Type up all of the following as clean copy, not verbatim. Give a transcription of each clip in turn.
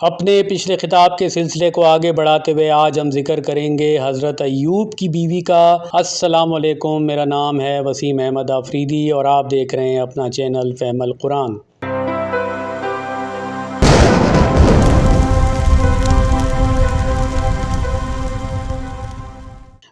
اپنے پچھلے خطاب کے سلسلے کو آگے بڑھاتے ہوئے آج ہم ذکر کریں گے حضرت ایوب کی بیوی کا۔ السلام علیکم، میرا نام ہے وسیم احمد آفریدی اور آپ دیکھ رہے ہیں اپنا چینل فہم القرآن۔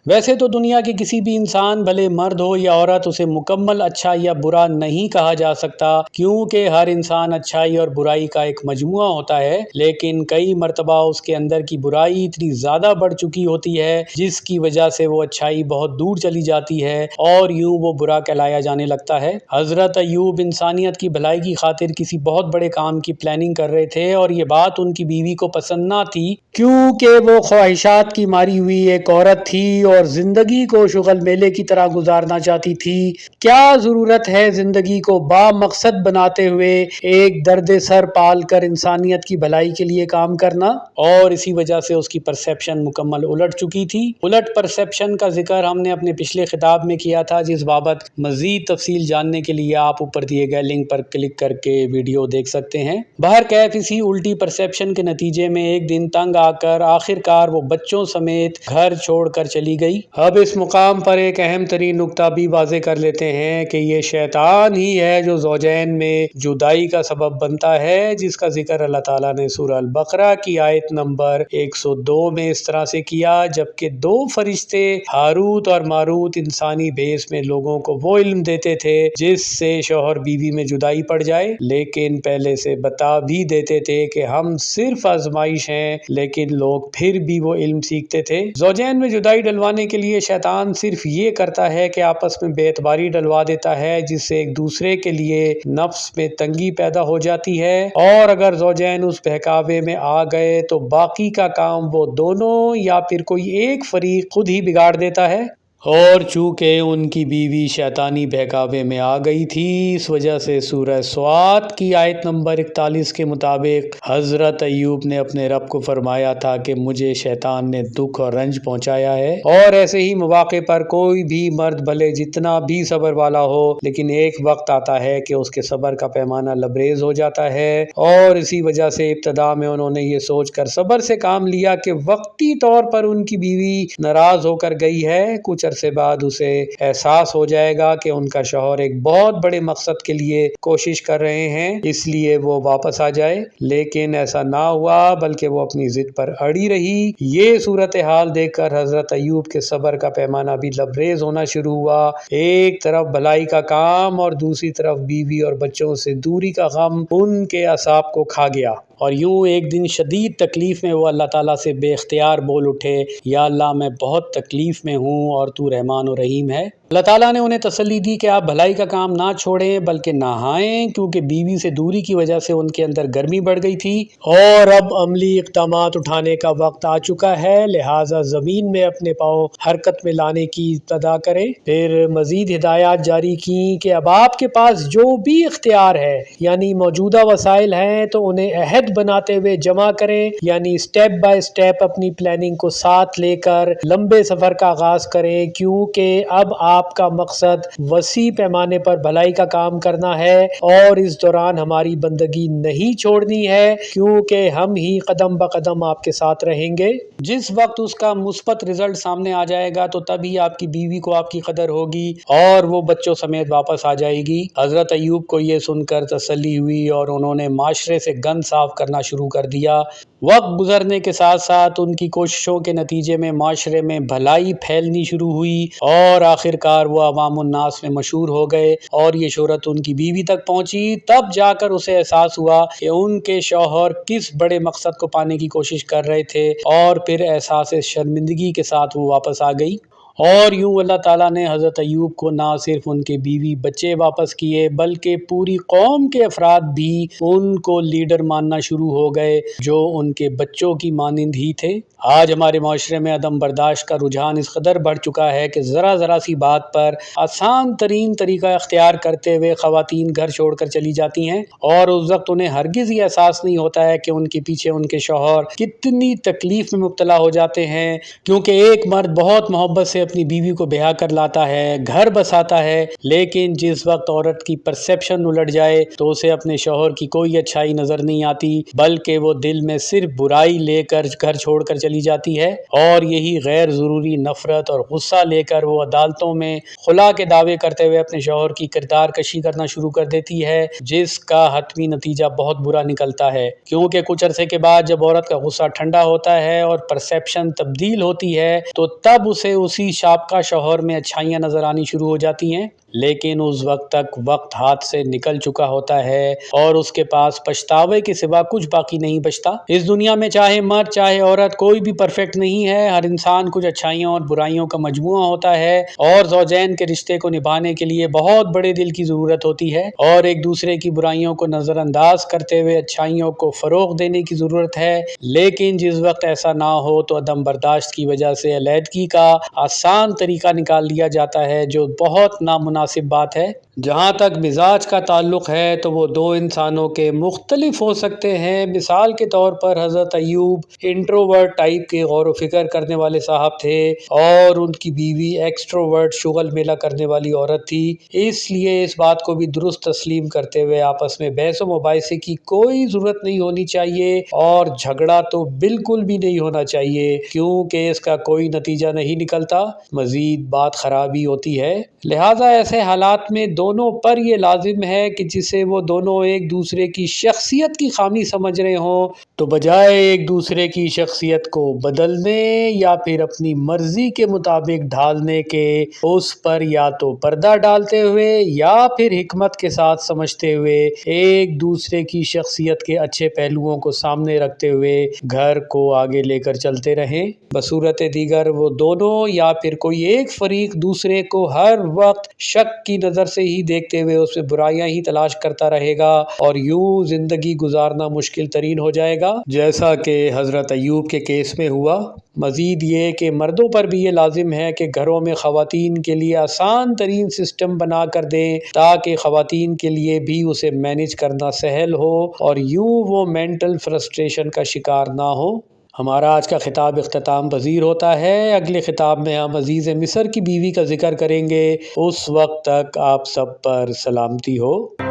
ویسے تو دنیا کے کسی بھی انسان بھلے مرد ہو یا عورت اسے مکمل اچھا یا برا نہیں کہا جا سکتا، کیونکہ ہر انسان اچھائی اور برائی کا ایک مجموعہ ہوتا ہے، لیکن کئی مرتبہ اس کے اندر کی برائی اتنی زیادہ بڑھ چکی ہوتی ہے جس کی وجہ سے وہ اچھائی بہت دور چلی جاتی ہے اور یوں وہ برا کہلایا جانے لگتا ہے۔ حضرت ایوب انسانیت کی بھلائی کی خاطر کسی بہت بڑے کام کی پلاننگ کر رہے تھے اور یہ بات ان کی بیوی کو پسند نہ تھی، کیونکہ وہ خواہشات کی ماری ہوئی ایک عورت تھی اور زندگی کو شغل میلے کی طرح گزارنا چاہتی تھی۔ کیا ضرورت ہے زندگی کو با مقصد بناتے ہوئے ایک درد سر پال کر انسانیت کی بھلائی کے لیے کام کرنا؟ اور اسی وجہ سے اس کی پرسیپشن مکمل الٹ چکی تھی۔ الٹ پرسیپشن کا ذکر ہم نے اپنے پچھلے خطاب میں کیا تھا، جس بابت مزید تفصیل جاننے کے لیے آپ اوپر دیے گئے لنک پر کلک کر کے ویڈیو دیکھ سکتے ہیں۔ بہرکیف اسی الٹی پرسیپشن کے نتیجے میں ایک دن تنگ آ کر آخرکار وہ بچوں سمیت گھر چھوڑ کر چلی گئی۔ اب اس مقام پر ایک اہم ترین نکتہ بھی واضح کر لیتے ہیں کہ یہ شیطان ہی ہے جو زوجین میں جدائی کا سبب بنتا ہے، جس کا ذکر اللہ تعالیٰ نے سورہ البقرہ کی آیت نمبر 102 میں اس طرح سے کیا، جبکہ دو فرشتے ہاروت اور ماروت انسانی بھیس میں لوگوں کو وہ علم دیتے تھے جس سے شوہر بیوی میں جدائی پڑ جائے، لیکن پہلے سے بتا بھی دیتے تھے کہ ہم صرف آزمائش ہیں، لیکن لوگ پھر بھی وہ علم سیکھتے تھے۔ زوجین میں جدائی ڈلوانے کے لیے شیطان صرف یہ کرتا ہے کہ آپس میں بے اعتباری ڈلوا دیتا ہے، جس سے ایک دوسرے کے لیے نفس میں تنگی پیدا ہو جاتی ہے، اور اگر زوجین اس بہکاوے میں آ گئے تو باقی کا کام وہ دونوں یا پھر کوئی ایک فریق خود ہی بگاڑ دیتا ہے۔ اور چونکہ ان کی بیوی شیطانی بہکاوے میں آ گئی تھی، اس وجہ سے سورہ سوات کی آیت نمبر 41 کے مطابق حضرت ایوب نے اپنے رب کو فرمایا تھا کہ مجھے شیطان نے دکھ اور رنج پہنچایا ہے۔ اور ایسے ہی مواقع پر کوئی بھی مرد بھلے جتنا بھی صبر والا ہو، لیکن ایک وقت آتا ہے کہ اس کے صبر کا پیمانہ لبریز ہو جاتا ہے، اور اسی وجہ سے ابتدا میں انہوں نے یہ سوچ کر صبر سے کام لیا کہ وقتی طور پر ان کی بیوی ناراض ہو کر گئی ہے، کچھ عرصے بعد اسے احساس ہو جائے گا کہ ان کا شوہر ایک بہت بڑے مقصد کے لیے کوشش کر رہے ہیں، اس لیے وہ واپس آ جائے، لیکن ایسا نہ ہوا بلکہ وہ اپنی ضد پر اڑی رہی۔ یہ صورتحال دیکھ کر حضرت ایوب کے صبر کا پیمانہ بھی لبریز ہونا شروع ہوا۔ ایک طرف بھلائی کا کام اور دوسری طرف بیوی اور بچوں سے دوری کا غم ان کے اعصاب کو کھا گیا، اور یوں ایک دن شدید تکلیف میں وہ اللہ تعالیٰ سے بے اختیار بول اٹھے، یا اللہ میں بہت تکلیف میں ہوں اور تو رحمان و رحیم ہے۔ اللہ تعالیٰ نے انہیں تسلی دی کہ آپ بھلائی کا کام نہ چھوڑیں بلکہ نہائیں، کیونکہ بیوی سے دوری کی وجہ سے ان کے اندر گرمی بڑھ گئی تھی، اور اب عملی اقدامات اٹھانے کا وقت آ چکا ہے، لہٰذا زمین میں اپنے پاؤں حرکت میں لانے کی ابتدا کریں۔ پھر مزید ہدایات جاری کی کہ اب آپ کے پاس جو بھی اختیار ہے، یعنی موجودہ وسائل ہیں، تو انہیں عہد بناتے ہوئے جمع کریں، یعنی سٹیپ بائی سٹیپ اپنی پلاننگ کو ساتھ لے کر لمبے سفر کا آغاز کریں، کیونکہ اب آپ کا مقصد وسیع پیمانے پر بھلائی کا کام کرنا ہے، اور اس دوران ہماری بندگی نہیں چھوڑنی ہے، کیونکہ ہم ہی قدم بقدم آپ کے ساتھ رہیں گے۔ جس وقت اس کا مثبت رزلٹ سامنے آ جائے گا تو تبھی آپ کی بیوی کو آپ کی قدر ہوگی اور وہ بچوں سمیت واپس آ جائے گی۔ حضرت ایوب کو یہ سن کر تسلی ہوئی اور انہوں نے معاشرے سے گند صاف کرنا شروع کر دیا۔ وقت گزرنے کے ساتھ ساتھ ان کی کوششوں کے نتیجے میں معاشرے میں بھلائی پھیلنی شروع ہوئی، اور آخرکار وہ عوام الناس میں مشہور ہو گئے، اور یہ شہرت ان کی بیوی تک پہنچی۔ تب جا کر اسے احساس ہوا کہ ان کے شوہر کس بڑے مقصد کو پانے کی کوشش کر رہے تھے، اور پھر احساس شرمندگی کے ساتھ وہ واپس آ گئی۔ اور یوں اللہ تعالیٰ نے حضرت ایوب کو نہ صرف ان کے بیوی بچے واپس کیے بلکہ پوری قوم کے افراد بھی ان کو لیڈر ماننا شروع ہو گئے جو ان کے بچوں کی مانند ہی تھے۔ آج ہمارے معاشرے میں عدم برداشت کا رجحان اس قدر بڑھ چکا ہے کہ ذرا سی بات پر آسان ترین طریقہ اختیار کرتے ہوئے خواتین گھر چھوڑ کر چلی جاتی ہیں، اور اس وقت انہیں ہرگز یہ احساس نہیں ہوتا ہے کہ ان کے پیچھے ان کے شوہر کتنی تکلیف میں مبتلا ہو جاتے ہیں، کیونکہ ایک مرد بہت محبت سے اسے اپنی بیوی کو بیاہ کر لاتا ہے، گھر بساتا ہے، لیکن جس وقت عورت کی پرسیپشن الٹ جائے تو اسے اپنے شوہر کی کوئی اچھائی نظر نہیں آتی، بلکہ وہ دل میں صرف برائی لے کر گھر چھوڑ کر چلی جاتی ہے، اور یہی غیر ضروری نفرت اور غصہ لے کر وہ عدالتوں میں خلا کے دعوے کرتے ہوئے اپنے شوہر کی کردار کشی کرنا شروع کر دیتی ہے، جس کا حتمی نتیجہ بہت برا نکلتا ہے، کیونکہ کچھ عرصے کے بعد جب عورت کا غصہ ٹھنڈا ہوتا ہے اور پرسیپشن تبدیل ہوتی ہے تو تب اسے اسی سابقہ شوہر میں اچھائیاں نظر آنی شروع ہو جاتی ہیں، لیکن اس وقت تک وقت ہاتھ سے نکل چکا ہوتا ہے اور اس کے پاس پچھتاوے کے سوا کچھ باقی نہیں بچتا۔ اس دنیا میں چاہے مرد چاہے عورت کوئی بھی پرفیکٹ نہیں ہے، ہر انسان کچھ اچھائیوں اور برائیوں کا مجموعہ ہوتا ہے، اور زوجین کے رشتے کو نبھانے کے لیے بہت بڑے دل کی ضرورت ہوتی ہے، اور ایک دوسرے کی برائیوں کو نظر انداز کرتے ہوئے اچھائیوں کو فروغ دینے کی ضرورت ہے، لیکن جس وقت ایسا نہ ہو تو عدم برداشت کی وجہ سے علیحدگی کا آسان طریقہ نکال لیا جاتا ہے، جو بہت نامناسب بات ہے۔ جہاں تک مزاج کا تعلق ہے تو وہ دو انسانوں کے مختلف ہو سکتے ہیں، مثال کے طور پر حضرت ایوب انٹروورٹ ٹائپ کے غور و فکر کرنے والے صاحب تھے اور ان کی بیوی ایکسٹروورٹ شغل میلہ کرنے والی عورت تھی، اس لیے اس بات کو بھی درست تسلیم کرتے ہوئے آپس میں بحث و مباحثے کی کوئی ضرورت نہیں ہونی چاہیے اور جھگڑا تو بالکل بھی نہیں ہونا چاہیے، کیونکہ اس کا کوئی نتیجہ نہیں نکلتا، مزید بات خرابی ہوتی ہے۔ لہٰذا ایسے حالات میں دونوں پر یہ لازم ہے کہ جسے وہ دونوں ایک دوسرے کی شخصیت کی خامی سمجھ رہے ہوں تو بجائے ایک دوسرے کی شخصیت کو بدلنے یا پھر اپنی مرضی کے مطابق ڈھالنے کے، اس پر یا تو پردہ ڈالتے ہوئے یا پھر حکمت کے ساتھ سمجھتے ہوئے ایک دوسرے کی شخصیت کے اچھے پہلوؤں کو سامنے رکھتے ہوئے گھر کو آگے لے کر چلتے رہیں۔ بصورت دیگر وہ دونوں یا پھر کوئی ایک فریق دوسرے کو ہر وقت شک کی نظر سے ہی دیکھتے ہوئے اس میں برائیاں ہی تلاش کرتا رہے گا اور یوں زندگی گزارنا مشکل ترین ہو جائے گا، جیسا کہ حضرت ایوب کے کیس میں ہوا۔ مزید یہ کہ مردوں پر بھی یہ لازم ہے کہ گھروں میں خواتین کے لیے آسان ترین سسٹم بنا کر دیں تاکہ خواتین کے لیے بھی اسے مینیج کرنا سہل ہو اور یوں وہ مینٹل فرسٹریشن کا شکار نہ ہو۔ ہمارا آج کا خطاب اختتام پذیر ہوتا ہے، اگلے خطاب میں ہم عزیز مصر کی بیوی کا ذکر کریں گے۔ اس وقت تک آپ سب پر سلامتی ہو۔